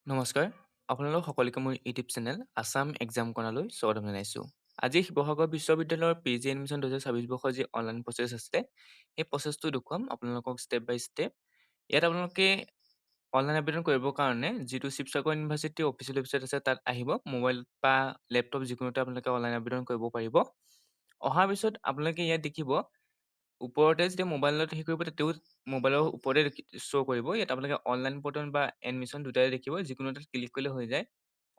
নমস্কাৰ, আপোনালোক সকলোকে মোৰ ইউটিউব চেনেল আছাম এক্সাম কৰ্ণাৰলৈ স্বাগতম জনাইছোঁ। আজি শিৱসাগৰ বিশ্ববিদ্যালয়ৰ PG এডমিশ্যন 2026 বৰ্ষৰ যি অনলাইন প্ৰচেছ আছে, সেই প্ৰচেছটো দেখুৱাম আপোনালোকক ষ্টেপ বাই ষ্টেপ। ইয়াত আপোনালোকে অনলাইন আবেদন কৰিবৰ কাৰণে যিটো শিৱসাগৰ ইউনিভাৰ্চিটিৰ অফিচিয়েল ৱেবছাইট আছে তাত আহিব। মোবাইল বা লেপটপ যিকোনোতে আপোনালোকে অনলাইন আবেদন কৰিব পাৰিব। অহাৰ পিছত আপোনালোকে ইয়াত দেখিব ওপৰতে যেতিয়া মোবাইলত হেৰি কৰিব তেতিয়াও মোবাইলৰ ওপৰতে শ্ব' কৰিব। ইয়াত আপোনালোকে অনলাইন পৰ্টেল বা এডমিশ্যন দুটাই দেখিব। যিকোনো এটাত ক্লিক কৰিলে হৈ যায়।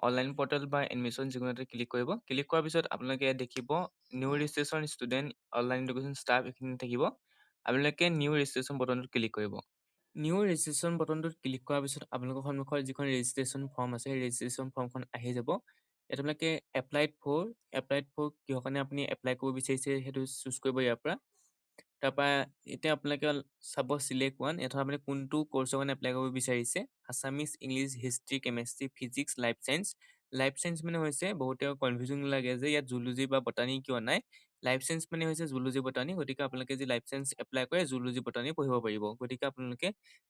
অনলাইন পৰ্টেল বা এডমিশ্যন যিকোনো এটাত ক্লিক কৰিব। ক্লিক কৰাৰ পিছত আপোনালোকে ইয়াত দেখিব new registration student online education staff এইখিনি থাকিব। আপোনালোকে নিউ ৰেজিষ্ট্ৰেশ্যন বটনটোত ক্লিক কৰিব। নিউ ৰেজিষ্ট্ৰেশ্যন বটনটোত ক্লিক কৰাৰ পিছত আপোনালোকৰ সন্মুখত যিখন ৰেজিষ্ট্ৰেশ্যন ফৰ্ম আছে সেই ৰেজিষ্ট্ৰেশ্যন ফৰ্মখন আহি যাব। ইয়াত আপোনালোকে এপ্লাইড ফৰ কিহৰ কাৰণে আপুনি এপ্লাই কৰিব বিচাৰিছে সেইটো চুজ কৰিব ইয়াৰ পৰা। তাৰপৰা এতিয়া আপোনালোকে চাব চিলেক্ট ওৱান। ইয়াত আপুনি কোনটো কৰ্চৰ কাৰণে এপ্লাই কৰিব বিচাৰিছে। Assamese, English, history, chemistry, physics, life science. Life science মানে হৈছে বহুতে কনফিউজন লাগে যে ইয়াত জুলজি বা বটানী কিয় নাই। লাইফ চায়েন্স মানে হৈছে জুলজি বটানী। গতিকে আপোনালোকে যদি লাইফ চায়েন্স এপ্লাই কৰে জুলজি বটানী পঢ়িব পাৰিব। গতিকে আপোনালোকে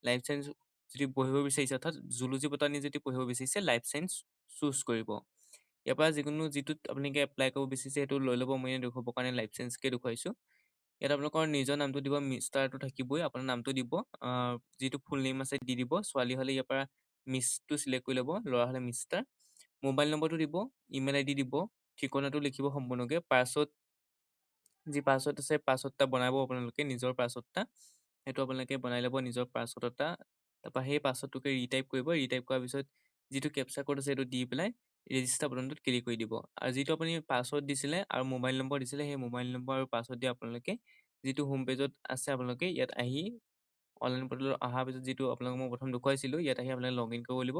লাইফ চায়েন্স যদি পঢ়িব বিচাৰিছে অৰ্থাৎ জুলজি বটানী যদি পঢ়িব বিচাৰিছে লাইফ চায়েন্স চুজ কৰিব। ইয়াৰ পৰা যিকোনো যিটোত আপোনালোকে এপ্লাই কৰিব বিচাৰিছে সেইটো লৈ ল'ব। মই দেখুৱাবৰ কাৰণে লাইফ চায়েন্সকে দেখুৱাইছোঁ। ইয়াত আপোনালোকৰ নিজৰ নামটো দিব, মিষ্টাৰটো থাকিবই, আপোনাৰ নামটো দিব, যিটো ফুল নেম আছে দি দিব। ছোৱালী হ'লে ইয়াৰ পৰা মিছটো চিলেক্ট কৰি ল'ব, ল'ৰা হ'লে মিষ্টাৰ। মোবাইল নম্বৰটো দিব, ইমেইল আইডি দিব, ঠিকনাটো লিখিব সম্পূৰ্ণকৈ। যি পাছৱৰ্ড আছে পাছৱৰ্ড এটা বনাব আপোনালোকে নিজৰ পাছৱৰ্ড এটা। সেইটো আপোনালোকে বনাই ল'ব নিজৰ পাছৱৰ্ড এটা। তাৰপৰা সেই পাছৱৰ্ডটোকে ৰিটাইপ কৰিব। ৰিটাইপ কৰাৰ পিছত যিটো কেপচা কোড আছে সেইটো দি পেলাই ৰেজিষ্টাৰ বটনটোত ক্লিক কৰি দিব। আৰু যিটো আপুনি পাছৱৰ্ড দিছিলে আৰু মোবাইল নম্বৰ দিছিলে সেই মোবাইল নম্বৰ আৰু পাছৱৰ্ড দি আপোনালোকে যিটো হোম পেজত আছে আপোনালোকে ইয়াত আহি অনলাইন পৰ্টেলত অহাৰ পিছত যিটো আপোনালোকক মই প্ৰথম দেখুৱাইছিলোঁ ইয়াত আহি আপোনালোকে লগ ইন কৰিব লাগিব।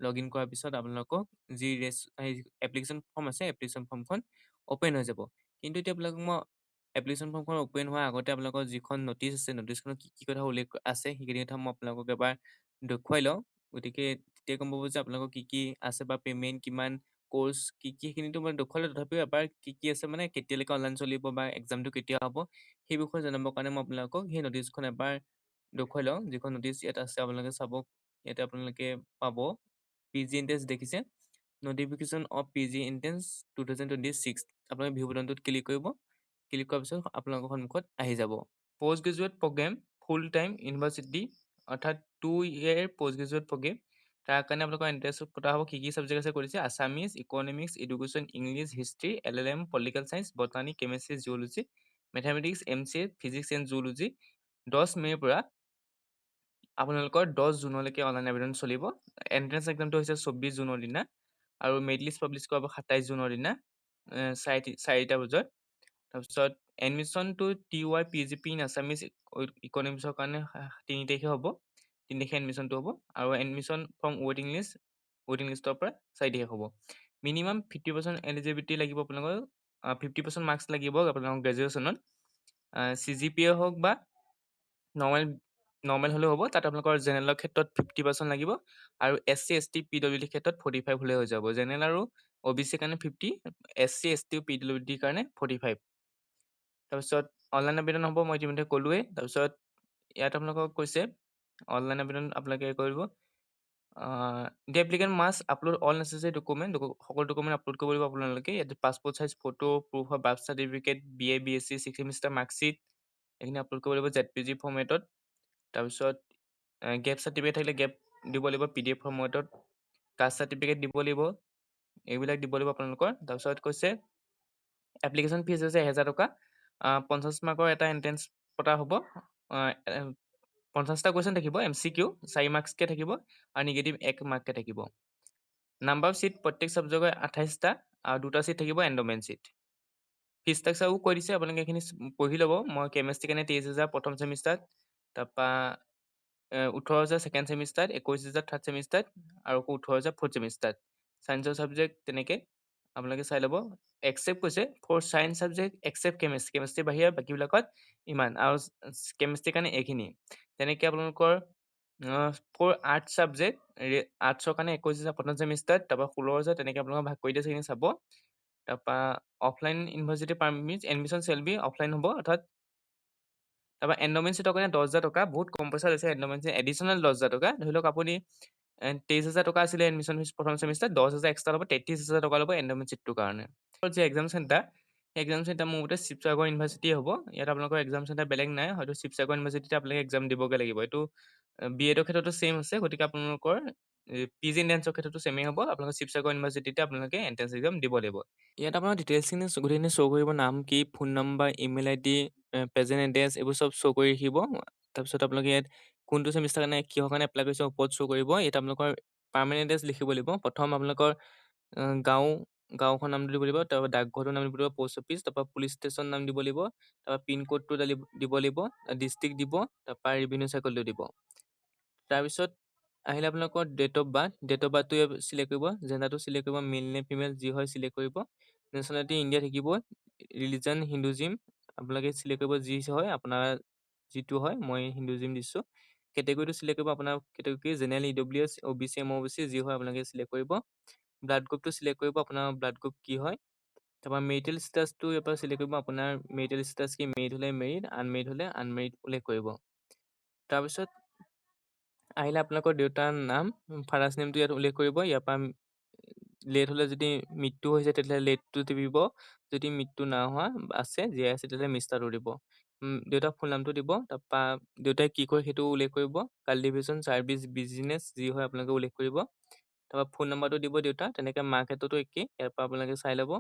লগ ইন কৰাৰ পিছত আপোনালোকক যি এপ্লিকেশ্যন ফৰ্ম আছে এপ্লিকেশ্যন ফৰ্মখন অ'পেন হৈ যাব। কিন্তু এতিয়া আপোনালোকক মই এপ্লিকেশ্যন ফৰ্মখন অ'পেন হোৱাৰ আগতে আপোনালোকৰ যিখন নটিচ আছে নটিচখনত কি কি কথা উল্লেখ আছে সেইখিনি কথা মই আপোনালোকক এবাৰ দেখুৱাই লওঁ। গতিকে তেতিয়া গম পাব যে আপোনালোকৰ কি কি আছে বা পে'মেণ্ট কিমান, কৰ্চ কি কি সেইখিনিতো মই দেখুৱালোঁ। তথাপিও এবাৰ কি কি আছে মানে কেতিয়ালৈকে অনলাইন চলিব বা এক্সামটো কেতিয়া হ'ব সেই বিষয়ে জনাবৰ কাৰণে মই আপোনালোকক সেই নটিচখন এবাৰ দেখুৱাই লওঁ। যিখন নটিচ ইয়াত আছে আপোনালোকে চাব। ইয়াতে আপোনালোকে পাব PG এণ্ট্ৰেন্স দেখিছে, নটিফিকেশ্যন অফ PG এণ্ট্ৰেন্স 2026। আপোনালোকে ভিউ বটনটোত ক্লিক কৰিব। ক্লিক কৰাৰ পিছত আপোনালোকৰ সন্মুখত আহি যাব post graduate programme full time university, অৰ্থাৎ 2 year পষ্ট গ্ৰেজুৱেট প্ৰগ্ৰেম। তাৰ কাৰণে আপোনালোকৰ এণ্ট্ৰেন্স পতা হ'ব। কি ছাবজেক্ট আছে কৰিছে Assamese, economics, education, English, history, LLM, political science, botany, chemistry, geology, mathematics, MCA, physics and zoology. 10 মে'ৰ পৰা আপোনালোকৰ 10 জুনলৈকে অনলাইন আবেদন চলিব। এণ্ট্ৰেন্স এক্সামটো হৈছে 24 জুনৰ দিনা আৰু মেৰিট লিষ্ট পাব্লিছ কৰাব 27 জুনৰ দিনা 4টা বজাত। তাৰপিছত এডমিশ্যনটো TY PGP ইন আছামিজ ইকনমিক্সৰ কাৰণে 3 তাৰিখে হ'ব। 3 তাৰিখে এডমিশ্যনটো হ'ব আৰু এডমিশ্যন ফ্ৰম ৱেইটিং লিষ্টৰ পৰা 4 তাৰিখে হ'ব। মিনিমাম 50% এলিজিবিলিটি লাগিব আপোনালোকৰ, 50% মাৰ্কছ লাগিব আপোনালোকৰ গ্ৰেজুৱেশ্যনত। CGPA হওক বা নৰ্মেল হ'লেও হ'ব। তাত আপোনালোকৰ জেনেৰেলৰ ক্ষেত্ৰত 50% লাগিব আৰু SC ST PWD ক্ষেত্ৰত 45 হ'লে হৈ যাব। জেনেৰেল আৰু OBC কাৰণে 50, SC ST PWD কাৰণে 45। তাৰপিছত অনলাইন আবেদন হ'ব মই ইতিমধ্যে ক'লোৱেই। তাৰপিছত ইয়াত আপোনালোকক কৈছে অনলাইন আবেদন আপোনালোকে কৰিব। The applicant must upload all necessary document, সকলো ডকুমেণ্ট আপলোড কৰিব লাগিব আপোনালোকে। ইয়াত passport size photo, proof of birth certificate, BA BSc 6th semester marksheet এইখিনি আপলোড কৰিব লাগিব ZPG ফৰ্মেটত। তাৰপিছত গেপ চাৰ্টিফিকেট থাকিলে গেপ দিব লাগিব PDF ফৰ্মেটত। কাষ্ট চাৰ্টিফিকেট দিব লাগিব, এইবিলাক দিব লাগিব আপোনালোকৰ। তাৰপিছত কৈছে এপ্লিকেশ্যন ফিজ হৈছে 1000 টকা। 50 মাৰ্কৰ এটা এণ্ট্ৰেন্স পতা হ'ব। 50টা কুৱেশ্যন থাকিব, MCQ 4 মাৰ্কছকৈ থাকিব আৰু নিগেটিভ 1 মাৰ্ককৈ থাকিব। নাম্বাৰ অফ চিট প্ৰত্যেক ছাবজেক্টৰ 28টা আৰু 2টা চিট থাকিব এণ্ড'মেণ্ট চিট। ফিজ ষ্ট্ৰাকচাৰো কৈ দিছে, আপোনালোকে এইখিনি পঢ়ি ল'ব। মই কেমেষ্ট্ৰি কাৰণে 23,000 প্ৰথম চেমিষ্টাৰত, তাৰপৰা 18,000 ছেকেণ্ড চেমিষ্টাৰত, 21,000 থাৰ্ড চেমিষ্টাৰত আৰু 18,000 ফ'ৰ্থ চেমিষ্টাৰত। ছায়েন্সৰ ছাবজেক্ট তেনেকৈ আপোনালোকে চাই ল'ব। একচেপ্ট কৈছে for science subject except chemistry বাহিৰে বাকীবিলাকত ইমান, আৰু কেমেষ্ট্ৰিৰ কাৰণে এইখিনি। তেনেকৈ আপোনালোকৰ ফৰ আৰ্টছ ছাবজেক্ট আৰ্টছৰ কাৰণে 21,000 প্ৰথম চেমিষ্টাৰত, তাৰপৰা 16,000 তেনেকৈ আপোনালোকক ভাগ কৰি দিছে, সেইখিনি চাব। তাৰপৰা offline university permit admission shall be offline হ'ব, অৰ্থাৎ তাৰপৰা এণ্ড'মেণ্ট চিটৰ কাৰণে 10,000 টকা। বহুত কম পইচা লৈছে এণ্ড'মেণ্ট চিট, এডিশ্যনেল 10,000 টকা। ধৰি লওক আপুনি 23,000 টকা আছিলে এডমিশ্যন ফিজ প্ৰথম ছেমিষ্টাৰ, 10,000 এক্সট্ৰা ল'ব, 33,000 টকা ল'ব এণ্ড'মেণ্ট ছিটটোৰ কাৰণে। আৰু যি এক্সাম চেণ্টাৰ, সেই এক্সাম চেণ্টাৰ মোৰ মতে শিৱসাগৰ ইউনিভাৰ্চিটিয়ে হ'ব। ইয়াত আপোনালোকৰ এক্সাম চেণ্টাৰ বেলেগ নাই, হয়তো শিৱসাগৰ ইউনিভাৰ্চিটিতে আপোনালোকে এক্সাম দিবগৈ লাগিব। এইটো বি এডৰ ক্ষেত্ৰতো ছেম আছে, গতিকে আপোনালোকৰ পি জি এণ্ট্ৰেঞ্চৰ ক্ষেত্ৰতো ছেমেই হ'ব। আপোনালোকৰ শিৱসাগৰ ইউনিভাৰ্চিটিতে আপোনালোকে এণ্ট্ৰেঞ্চ এক্সাম দিব লাগিব। ইয়াত আপোনাৰ ডিটেইলছখিনি গোটেইখিনি শ্ব' কৰিব, নাম কি, ফোন নম্বৰ, ইমেইল আই ডি, প্ৰেজেণ্ট এড্ৰেছ, এইবোৰ চব শ্ব' কৰি ৰাখিব। তাৰপিছত আপোনালোকে ইয়াত কোনটো ছেমিষ্টাৰ কাৰণে কিহৰ কাৰণে এপ্লাই কৰিছে ওপৰত শ্ব' কৰিব। ইয়াত আপোনালোকৰ পাৰ্মানেণ্ট এড্ৰেছ লিখিব লাগিব। প্ৰথম আপোনালোকৰ গাঁও, গাঁওখনৰ নামটো দিব লাগিব, তাৰপৰা ডাকঘৰটোৰ নাম দিব লাগিব, প'ষ্ট অফিচ, তাৰপৰা পুলিচ ষ্টেচন নাম দিব লাগিব, তাৰপৰা পিনক'ডটো দিব লাগিব, ডিষ্ট্ৰিক্ট দিব, তাৰপৰা ৰেভিনিউ চাৰ্কলটো দিব। তাৰপিছত আহিলে আপোনালোকৰ ডেট অফ বাৰ্থটো চিলেক্ট কৰিব, জেণ্ডাৰটো চিলেক্ট কৰিব, মেল নে ফিমেল যি হয় চিলেক্ট কৰিব, নেশ্যনেলিটি ইণ্ডিয়া থাকিব, ৰিলিজন হিন্দুজিম আপোনালোকে চিলেক্ট কৰিব যি হয় আপোনাৰ যিটো হয়, মই হিন্দুজিম দিছোঁ। কেটেগৰীটো চিলেক্ট কৰিব, আপোনাৰ category general, EWS, OBC, MOBC যি হয় আপোনালোকে চিলেক্ট কৰিব। ব্লাড গ্ৰুপটো চিলেক্ট কৰিব, আপোনাৰ ব্লাড গ্ৰুপ কি হয়। তাৰপৰা মেৰিটেল ষ্টেটাছটো ইয়াৰ পৰা চিলেক্ট কৰিব, আপোনাৰ মেৰিটেল ষ্টেটাছ কি, মেৰিড হ'লে মেৰিড, আনমেৰিড হ'লে আনমেৰিড উল্লেখ কৰিব। তাৰপিছত আহিলে আপোনালোকৰ দেউতাৰ নাম, ফাদাৰ্ছ নেমটো ইয়াত উল্লেখ কৰিব। ইয়াৰ পৰা লেট হ'লে যদি মৃত্যু হৈছে তেতিয়াহ'লে লেটটো টিপিব, যদি মৃত্যু নাই হোৱা আছে জীয়াই আছে তেতিয়াহ'লে মিষ্টাৰটো দিব। দেউতাৰ ফুল নামটো দিব, তাৰপৰা দেউতাই কি কৰে সেইটো উল্লেখ কৰিব, কাল্টিভেশ্যন, ছাৰ্ভিচ, বিজনেছ যি হয় আপোনালোকে উল্লেখ কৰিব। তাৰপৰা ফোন নাম্বাৰটো দিব দেউতা, তেনেকৈ মাৰ ক্ষেত্ৰতো একেই, ইয়াৰ পৰা আপোনালোকে চাই ল'ব।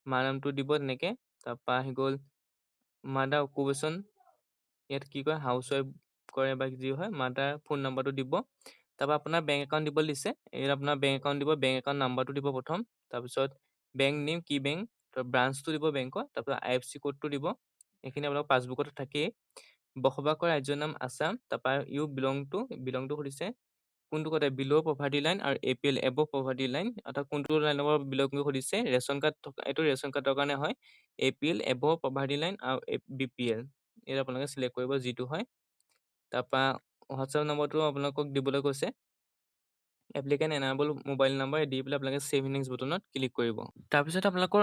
মাৰ নামটো দিব তেনেকৈ। তাৰপৰা আহি গ'ল মাদাৰ অকুপেশ্যন, ইয়াত কি কয় হাউচ ৱাইফ কৰে বা যি হয়, মাদাৰ ফোন নাম্বাৰটো দিব। তাৰপৰা আপোনাৰ বেংক একাউণ্ট দিব দিছে, ইয়াত আপোনাৰ বেংক একাউণ্ট দিব, বেংক একাউণ্ট নাম্বাৰটো দিব প্ৰথম, তাৰপিছত বেংক নেম কি বেংক, ব্ৰাঞ্চটো দিব বেংকৰ, তাৰপিছত IFC ক'ডটো দিব, এইখিনি আপোনালোকৰ পাছবুকত থাকেই। বসবাস কৰা ৰাজ্যৰ নাম আছাম, তাৰপৰা বিলংটো সুধিছে কোনটো কথা, বিল' পভাৰ্টি লাইন আৰু APL এবভ পভাৰ্টি লাইন, অৰ্থাৎ কোনটো লাইনৰ পৰা বিলং সুধিছে। ৰেচন কাৰ্ড থকা, এইটো ৰেচন কাৰ্ডৰ কাৰণে হয়, APL এবভ পভাৰ্টি লাইন আৰু BPL ইয়াত আপোনালোকে চিলেক্ট কৰিব যিটো হয়। তাৰপৰা হোৱাটছআপ নম্বৰটো আপোনালোকক দিবলৈ কৈছে। এপ্লিকেণ্ট এনাবল মোবাইল নম্বৰ দি পেলাই আপোনালোকে ছেভ ইন নেক্সট বটনত ক্লিক কৰিব। তাৰপিছত আপোনালোকৰ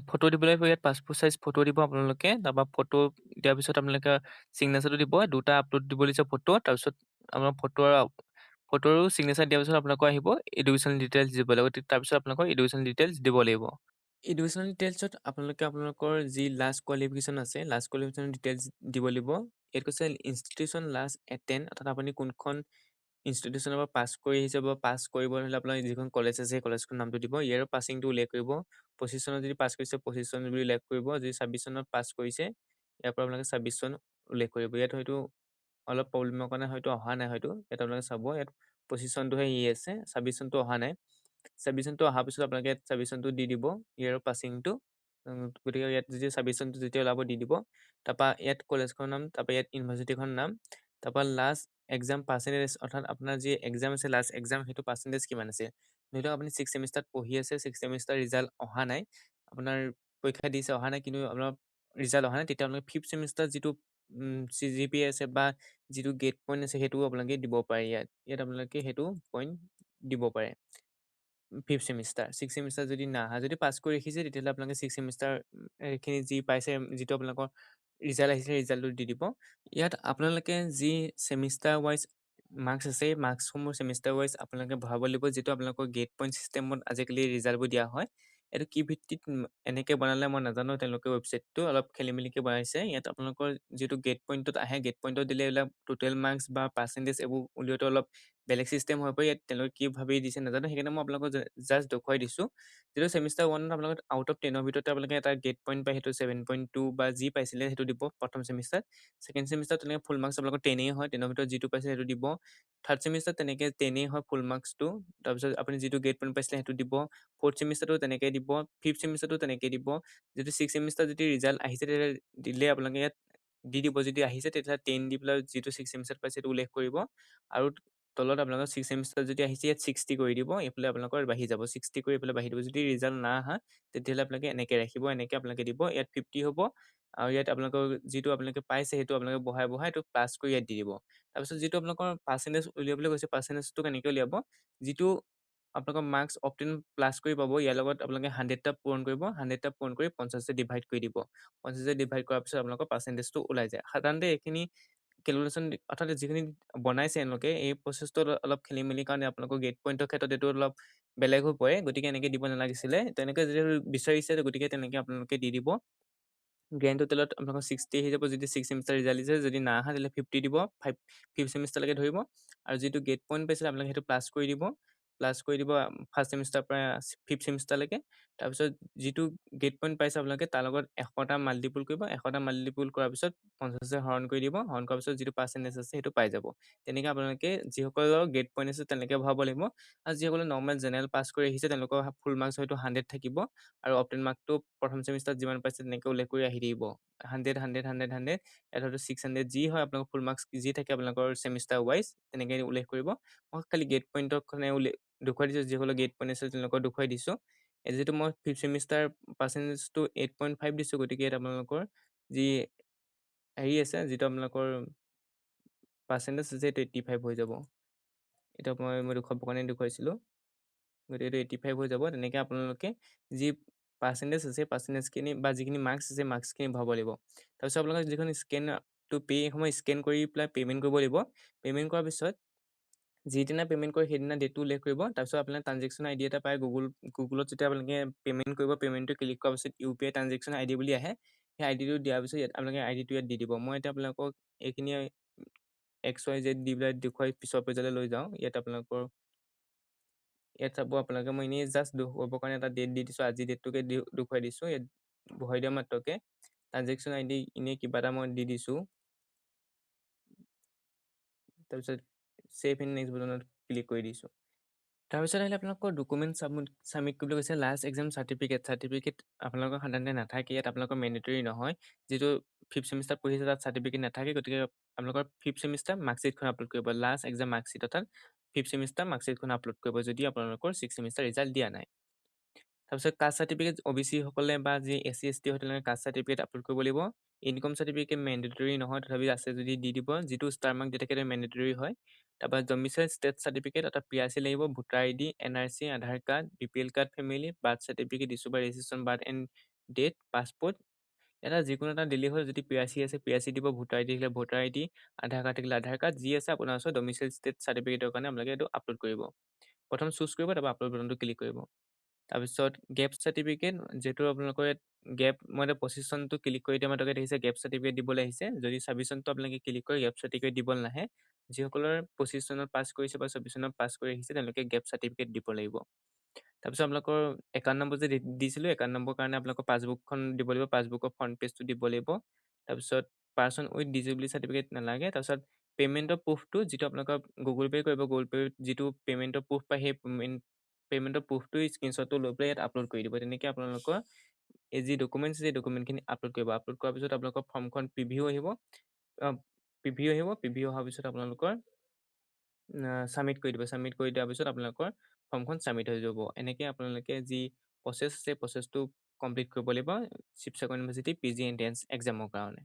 ফটো দিবলৈ ইয়াত পাছপোৰ্ট চাইজ ফটো দিব আপোনালোকে। তাৰপৰা ফটো দিয়াৰ পিছত আপোনালোকে ছিগনেচাৰটো দিব, দুটা আপলোড দিব দিছে ফটো। তাৰপিছত আপোনাৰ ফটোৰো ছিগনেচাৰ দিয়াৰ পিছত আপোনালোকৰ আহিব এডুকেশ্যনেল ডিটেইলছ দিব লাগিব। তাৰপিছত আপোনালোকৰ এডুকেশ্যনেল ডিটেইলছ দিব লাগিব। এডুকেশ্যনেল ডিটেইলছত আপোনালোকে আপোনালোকৰ যি লাষ্ট কোৱালিফিকেশ্যন আছে, লাষ্ট কোৱালিফিকেশ্যন ডিটেইলছ দিব লাগিব। ইয়াত কৈছে ইনষ্টিটিউশ্যন লাষ্ট এটেণ্ড, অৰ্থাৎ আপুনি কোনখন ইনষ্টিটিউশ্যনৰ পৰা পাছ কৰি আহিছে বা পাছ কৰিব হ'লে আপোনাৰ যিখন কলেজ আছে সেই কলেজখনৰ নামটো দিব। ইয়াৰ পাছিংটো উল্লেখ কৰিব, 25 চনত যদি পাছ কৰিছে 25 চন বুলি উল্লেখ কৰিব, যদি 26 চনত পাছ কৰিছে ইয়াৰ পৰা আপোনালোকে 26 চন উল্লেখ কৰিব। ইয়াত হয়তো অলপ প্ৰব্লেমৰ কাৰণে হয়তো অহা নাই, হয়তো ইয়াত আপোনালোকে চাব, ইয়াত 25 চনটোহে আছে, 26 চনটো অহা নাই। 26 চনটো অহাৰ পিছত আপোনালোকে ইয়াত 26 চনটো দি দিব, ইয়াৰ পাছিংটো। গতিকে ইয়াত যদি 26 চনটো যেতিয়া ওলাব দি দিব। তাৰপৰা ইয়াত কলেজখনৰ নাম, তাৰপৰা ইয়াত ইউনিভাৰ্চিটিখনৰ নাম, তাৰপৰা লাষ্ট এক্সাম পাৰ্চেণ্টেজ, অৰ্থাৎ আপোনাৰ যি এক্সাম আছে লাষ্ট এক্সাম সেইটো পাৰ্চেণ্টেজ কিমান আছে। ধৰি লওক আপুনি 6 ছেমিষ্টাৰত পঢ়ি আছে, 6 ছেমিষ্টাৰ ৰিজাল্ট অহা নাই, আপোনাৰ পৰীক্ষা দিছে অহা নাই, কিন্তু আপোনাৰ ৰিজাল্ট অহা নাই, তেতিয়া আপোনালোকে 5th ছেমিষ্টাৰ যিটো CGPA আছে বা যিটো গেট পইণ্ট আছে সেইটোও আপোনালোকে দিব পাৰে। ইয়াত আপোনালোকে সেইটো পইণ্ট দিব পাৰে 5th ছেমিষ্টাৰ। 6th ছেমিষ্টাৰ যদি নাহা, যদি পাছ কৰি ৰাখিছে তেতিয়াহ'লে আপোনালোকে 6th ছেমিষ্টাৰ এইখিনি যি পাইছে, যিটো আপোনালোকৰ ৰিজাল্ট আহিছে ৰিজাল্টটো দি দিব। ইয়াত আপোনালোকে যি ছেমিষ্টাৰ ৱাইজ মাৰ্কছ আছে, এই মাৰ্কছসমূহ ছেমিষ্টাৰ ৱাইজ আপোনালোকে ভৰাব লাগিব, যিটো আপোনালোকৰ গেট পইণ্ট ছিষ্টেমত আজিকালি ৰিজাল্টবোৰ দিয়া হয়। এইটো কি ভিত্তিত এনেকৈ বনালে মই নাজানো, তেওঁলোকে ৱেবছাইটটো অলপ খেলি মেলিকৈ বনাইছে। ইয়াত আপোনালোকৰ যিটো গেট পইণ্টত আহে, গেট পইণ্টত দিলে এইবিলাক টোটেল মাৰ্কছ বা পাৰ্চেণ্টেজ এইবোৰ উলিয়াওঁতে অলপ বেলেগ ছিষ্টেম হৈ পৰে। ইয়াত তেওঁলোকে কি ভাবি দিছে নাজানো, সেইকাৰণে মই আপোনালোকক জাষ্ট দেখুৱাই দিছোঁ। যিটো ছেমিষ্টাৰ 1ত আপোনালোকে আউট অফ 10ৰ ভিতৰতে আপোনালোকে এটা গেট পইণ্ট পায়, সেইটো 7.2 বা যি পাইছিলে সেইটো দিব প্ৰথম ছেমিষ্টাৰ। ছেকেণ্ড ছেমিষ্টাৰ তেনেকৈ ফুল মাৰ্কছ আপোনালোকৰ 10 হয়, 10ৰ ভিতৰত যিটো পাইছে সেইটো দিব। থাৰ্ড ছেমিষ্টাৰ তেনেকৈ 10 হয় ফুল মাৰ্কছটো, তাৰপিছত আপুনি যিটো গেট পইণ্ট পাইছিলে সেইটো দিব। ফ'ৰ্থ ছেমিষ্টাৰটো তেনেকৈ দিব, ফিফ্থ ছেমিষ্টাৰটো তেনেকৈ দিব। যদি 6th ছেমিষ্টাৰ যদি ৰিজাল্ট আহিছে তেতিয়া দিলে আপোনালোকে ইয়াত দি দিব, যদি আহিছে তেতিয়াহ'লে 10 দি পেলাই যিটো 6th ছেমিষ্টাৰ পাইছে সেইটো উল্লেখ কৰিব। আৰু তলত আপোনালোকৰ 6th ছেমিষ্টাৰ যদি আহিছে ইয়াত 60 কৰি দিব, এইফালে আপোনালোকৰ বাঢ়ি যাব, 60 কৰি এইফালে বাঢ়ি দিব। যদি ৰিজাল্ট না আহা তেতিয়াহ'লে আপোনালোকে এনেকৈ ৰাখিব, এনেকৈ আপোনালোকে দিব। ইয়াত 50 হ'ব, আৰু ইয়াত আপোনালোকৰ যিটো আপোনালোকে পাইছে সেইটো আপোনালোকে বঢ়াই এইটো প্লাছ কৰি ইয়াত দি দিব। তাৰপিছত যিটো আপোনালোকৰ পাৰ্চেণ্টেজ উলিয়াবলৈ কৈছে, পাৰ্চেণ্টেজটো কেনেকৈ উলিয়াব, যিটো আপোনালোকৰ মাৰ্কছ অফ 10 প্লাছ কৰি পাব, ইয়াৰ লগত আপোনালোকে 100টা পূৰণ কৰিব, 100টা পূৰণ কৰি 50 ডিভাইড কৰি দিব। 50 ডিভাইড কৰাৰ পিছত আপোনালোকৰ পাৰ্চেণ্টেজটো ওলাই যায়। সাধাৰণতে এইখিনি কেলকুলেশ্যন অৰ্থাৎ যিখিনি বনাইছে এওঁলোকে এই প্ৰচেছটো অলপ খেলি-মেলিৰ কাৰণে আপোনালোকৰ গেট পইণ্টৰ ক্ষেত্ৰত এইটো অলপ বেলেগ হৈ পৰে। গতিকে এনেকে দিব নালাগিছিলে। তেনেকে যিহেতু বিচাৰিছে গতিকে তেনেকে আপোনালোকে দি দিব। গ্ৰেণ্ড টোটেলত আপোনালোকৰ 60 আহি যাব যদি 6 ছেমিষ্টাৰ ৰিজাল্ট দিছে। যদি নাই অহা তেতিয়াহ'লে 50 দিব। 5th ছেমিষ্টাৰলৈকে ধৰিব আৰু যিটো গেট পইণ্ট পাইছিলে আপোনালোকে সেইটো প্লাছ কৰি দিব। প্লাছ কৰি দিব 1st ছেমিষ্টাৰৰ পৰা 5th ছেমিষ্টাৰলৈকে। তাৰপিছত যিটো গেট পইণ্ট পাইছে আপোনালোকে তাৰ লগত 100টা মাল্টিপুল কৰিব। 100টা মাল্টিপুল কৰাৰ পিছত 50ৰে হৰণ কৰি দিব। হৰণ কৰাৰ পিছত যিটো পাৰ্চেণ্টেজ আছে সেইটো পাই যাব। তেনেকে আপোনালোকে যিসকলৰ গেট পইণ্ট আছে তেনেকে ভৰাব লাগিব। আৰু যিসকলে নৰ্মেল জেনেৰেল পাছ কৰি আহিছে তেওঁলোকৰ ফুল মাৰ্কছ হয়তো 100 থাকিব আৰু অপটেন মাৰ্কটো প্ৰথম ছেমিষ্টাৰত যিমান পাইছে তেনেকে উল্লেখ কৰি আহি দিব। 100, 100, 100, 100 ইয়াত হয়তো 600 যি হয় আপোনালোকৰ ফুল মাৰ্কছ যি থাকে আপোনালোকৰ ছেমিষ্টাৰ ৱাইজ তেনেকে উল্লেখ কৰিব। মই খালি গেট পইণ্টৰ কাৰণে দেখুৱাই দিছোঁ। যিসকলৰ গেট পইণ্ট আছে তেওঁলোকক দেখুৱাই দিছোঁ। যিহেতু মই 5th ছেমিষ্টাৰ পাৰ্চেণ্টেজটো 8.5 দিছোঁ। গতিকে ইয়াত আপোনালোকৰ যি হেৰি আছে যিটো আপোনালোকৰ পাৰ্চেণ্টেজ আছে সেইটো 85 হৈ যাব। এতিয়া মই দেখুৱাবৰ কাৰণে দেখুৱাইছিলোঁ। গতিকে এইটো 85 হৈ যাব। তেনেকে আপোনালোকে যি পাৰ্চেণ্টেজ আছে পাৰ্চেণ্টেজখিনি বা যিখিনি মাৰ্কছ আছে মাৰ্কছখিনি ভৰাব লাগিব। তাৰপিছত আপোনালোকে যিখন স্কেন টু পে' সময় স্কেন কৰি পেলাই পে'মেণ্ট কৰিব লাগিব। পে'মেণ্ট কৰাৰ পিছত যিদিনা পে'মেণ্ট কৰে সেইদিনা ডেটটো উল্লেখ কৰিব। তাৰপিছত আপোনাৰ ট্ৰাঞ্জেকশ্যন আইডি এটা পায় গুগলত যেতিয়া আপোনালোকে পে'মেণ্ট কৰিব পে'মেণ্টটো ক্লিক কৰাৰ পিছত UPI ট্ৰাঞ্জেকশ্যন আইডি বুলি আহে। সেই আইডিটো দিয়াৰ পিছত আপোনালোকে আইডিটো ইয়াত দি দিব। মই এতিয়া আপোনালোকক এইখিনি XYZ দি পেলাই দেখুৱাই পিছৰ পেজলৈ লৈ যাওঁ। ইয়াত আপোনালোকৰ ইয়াত চাব আপোনালোকে মই এনেই জাষ্ট দেখুৱাবৰ কাৰণে এটা ডেট দি দিছোঁ। আজি ডেটটোকে দেখুৱাই দিছোঁ। ইয়াত বহাই দিয়া মাত্ৰকে ট্ৰাঞ্জেকশ্যন আইডি এনেই কিবা এটা মই দি দিছোঁ। তাৰপিছত ছেভ এণ্ড নেক্সট বুটানত ক্লিক কৰি দিছোঁ। তাৰপিছত আহিলে আপোনালোকৰ ডকুমেণ্ট ছাবমিট কৰিবলৈ কৈছে। লাষ্ট এক্সাম চাৰ্টিফিকেট আপোনালোকৰ সাধাৰণতে নাথাকে। ইয়াত আপোনালোকৰ মেণ্ডেটৰী নহয়। যিটো 5th ছেমিষ্টাৰ পঢ়িছে তাত চাৰ্টিফিকেট নাথাকে। গতিকে আপোনালোকৰ 5th ছেমিষ্টাৰ মাৰ্কশ্বিটখন আপলোড কৰিব। লাষ্ট এক্সাম মাৰ্কশ্বিট অৰ্থাৎ 5th ছেমিষ্টাৰ মাৰ্কশ্বিটখন আপলোড কৰিব যদি আপোনালোকৰ 6th ছেমিষ্টাৰ ৰিজাল্ট দিয়া নাই। তাৰপিছত কাষ্ট চাৰ্টিফিকেট OBC সকলে বা যি SC ST হয় তেওঁলোকে কাষ্ট চাৰ্টিফিকেট আপলোড কৰিব লাগিব। ইনকম চাৰ্টিফিকেট মেণ্ডেটৰী নহয়, তথাপি আছে যদি দি দিব। যিটো ষ্টাৰ মাৰ্ক দি থাকে সেইটো মেণ্ডেটৰী হয়। তাৰপৰা ডমিচাইল ষ্টেট চাৰ্টিফিকেট অৰ্থাৎ PRC লাগিব, voter ID, NRC, Aadhaar card, BPL card family, birth certificate issue by registration birth and date, passport এটা যিকোনো এটা দিলেই হ'ল। যদি PRC আছে PRC দিব, ভোটাৰ ID থাকিলে ভোটাৰ ID, আধাৰ কাৰ্ড থাকিলে আধাৰ কাৰ্ড, যি আছে আপোনাৰ ওচৰত ডমিচাইল ষ্টেট চাৰ্টিফিকেটৰ কাৰণে আপোনালোকে এইটো আপলোড কৰিব। প্ৰথম চুজ কৰিব, তাৰপৰা আপলোড বাটনটো ক্লিক কৰিব। তাৰপিছত গেপ চাৰ্টিফিকেট যিহেতু আপোনালোকৰ গেপ মই এতিয়া 25 চনটো ক্লিক কৰি দিয়া মাত্ৰকে দেখিছে গেপ চাৰ্টিফিকেট দিবলৈ আহিছে। যদি 26 চনটো আপোনালোকে ক্লিক কৰি গেপ চাৰ্টিফিকেট দিবলৈ নাহে, যিসকলৰ 25 চনত পাছ কৰিছে বা 24 চনত পাছ কৰি আহিছে তেওঁলোকে গেপ চাৰ্টিফিকেট দিব লাগিব। তাৰপিছত আপোনালোকৰ একাউণ্ট নম্বৰ যে দিছিলোঁ, একাউণ্ট নম্বৰ কাৰণে আপোনালোকৰ পাছবুকখন দিব লাগিব। পাছবুকৰ ফ্ৰণ্ট পেজটো দিব লাগিব। তাৰপিছত পাৰ্চন উইথ ডিজেবিলিটি চাৰ্টিফিকেট নালাগে। তাৰপিছত পে'মেণ্টৰ প্ৰুফটো যিটো আপোনালোকৰ গুগল পে' কৰিব, গুগল পে' যিটো পে'মেণ্টৰ প্ৰুফ পায় সেই পে'মেণ্টৰ প্ৰুফটো স্ক্ৰীনশ্বটটো লৈ পেলাই ইয়াত আপলোড কৰি দিব। তেনেকৈ আপোনালোকৰ এই যি ডকুমেণ্টছ আছে এই ডকুমেণ্টখিনি আপলোড কৰিব। আপলোড কৰাৰ পিছত আপোনালোকৰ ফৰ্মখন প্ৰিভিউ আহিব। প্ৰিভিউ অহাৰ পিছত আপোনালোকৰ ছাবমিট কৰি দিব। ছাবমিট কৰি দিয়াৰ পিছত আপোনালোকৰ ফৰ্মখন ছাবমিট হৈ যাব। এনেকৈ আপোনালোকে যি প্ৰচেছ আছে প্ৰচেছটো কমপ্লিট কৰিব লাগিব শিৱসাগৰ ইউনিভাৰ্চিটি PG এণ্ট্ৰেন্স এক্সামৰ কাৰণে।